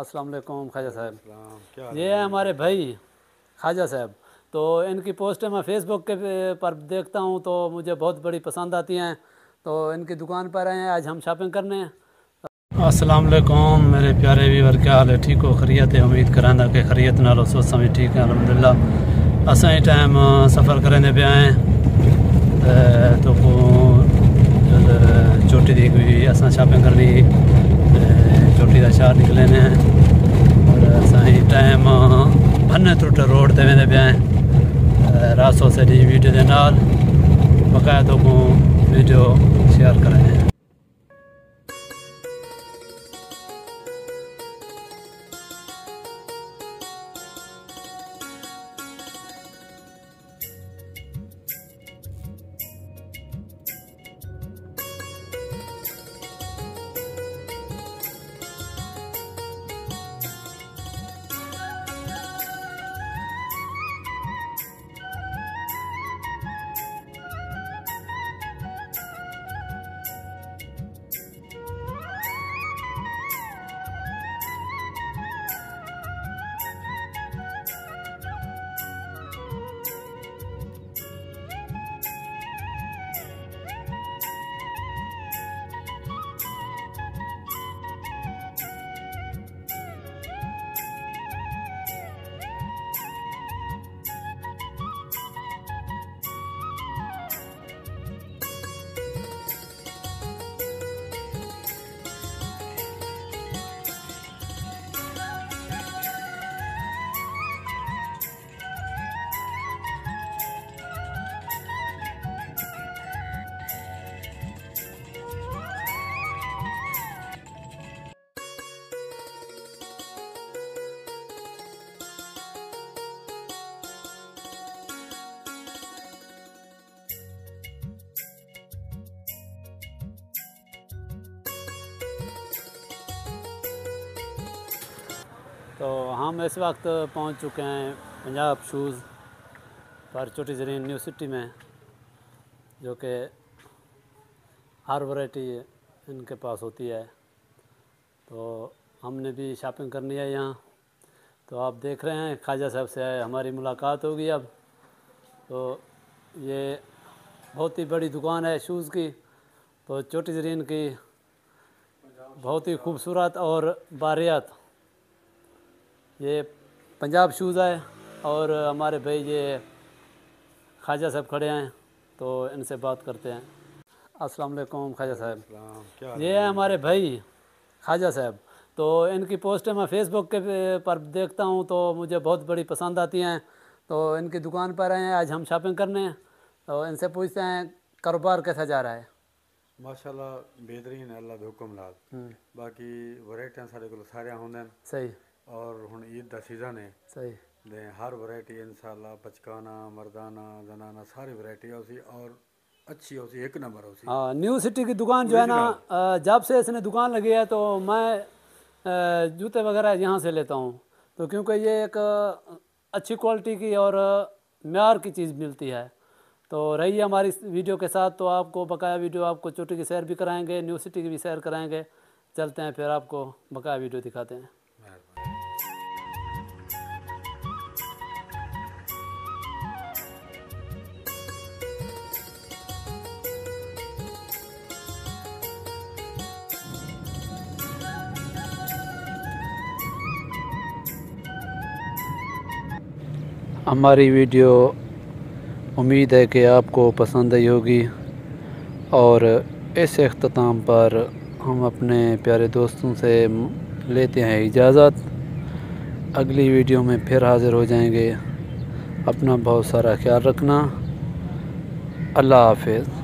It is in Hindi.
अस्सलाम वालेकुम ख्वाजा साहब। क्या ये है हमारे भाई ख्वाजा साहब। तो इनकी पोस्टें मैं फ़ेसबुक के पर देखता हूँ तो मुझे बहुत बड़ी पसंद आती हैं। तो इनकी दुकान पर आए हैं, आज हम शॉपिंग करने हैं। अस्सलाम वालेकुम मेरे प्यारे व्यूअर, क्या हाल है? ठीक हो? खैरियत है? उम्मीद करांदा कि खैरियत नाल सोच समझ ठीक है अल्हम्दुलिल्लाह। असां ही टाइम सफ़र करने पे आए तो चोटी दी कोई असां शॉपिंग करनी चोटी का शहर निकले ने और असां ही टाइम भन्ने त्रुट रोड ते वेंदे पिया आहियूं। रासो सॼी वीडियो के नाल बकायदा को वीडियो शेयर कराए हैं। तो हम इस वक्त पहुंच चुके हैं पंजाब शूज़ पर छोटी ज़रीन न्यू सिटी में, जो कि हर वैरायटी इनके पास होती है। तो हमने भी शॉपिंग करनी है यहाँ। तो आप देख रहे हैं ख्वाजा साहब से हमारी मुलाकात होगी अब। तो ये बहुत ही बड़ी दुकान है शूज़ की। तो छोटी ज़रीन की बहुत ही खूबसूरत और बारियात ये पंजाब शूज़ है और हमारे भाई ये ख्वाजा साहब खड़े हैं, तो इनसे बात करते हैं। अस्सलाम वालेकुम ख्वाजा साहब। ये है हमारे भाई ख्वाजा साहब। तो इनकी पोस्टें मैं फ़ेसबुक के पर देखता हूँ तो मुझे बहुत बड़ी पसंद आती हैं। तो इनकी दुकान पर आए हैं, आज हम शॉपिंग करने हैं। तो इनसे पूछते हैं कारोबार कैसा जा रहा है। माशाल्लाह बेहतरीन है अल्लाह दे हुक्म नाल। बाकी वैरायटियां साडे कोल सारियां होंदे सही। और हुण ईद दा सीज़न है सही। दे हर वैरायटी इंशाल्लाह पचकाना मर्दाना जनाना सारी वैरायटी होसी और अच्छी होसी, एक नंबर होसी। हाँ, न्यू सिटी की दुकान जो है ना, जब से इसने दुकान लगी है तो मैं जूते वगैरह यहाँ से लेता हूँ। तो क्योंकि ये एक अच्छी क्वालिटी की और म्यार की चीज़ मिलती है। तो रही हमारी वीडियो के साथ। तो आपको बकाया वीडियो, आपको चोटी की सैर भी कराएंगे, न्यू सिटी की भी सैर कराएंगे। चलते हैं फिर आपको बकाया वीडियो दिखाते हैं। हमारी वीडियो उम्मीद है कि आपको पसंद आई होगी और इस अख्ताम पर हम अपने प्यारे दोस्तों से लेते हैं इजाज़त। अगली वीडियो में फिर हाज़िर हो जाएंगे। अपना बहुत सारा ख्याल रखना। अल्लाह हाफ़िज़।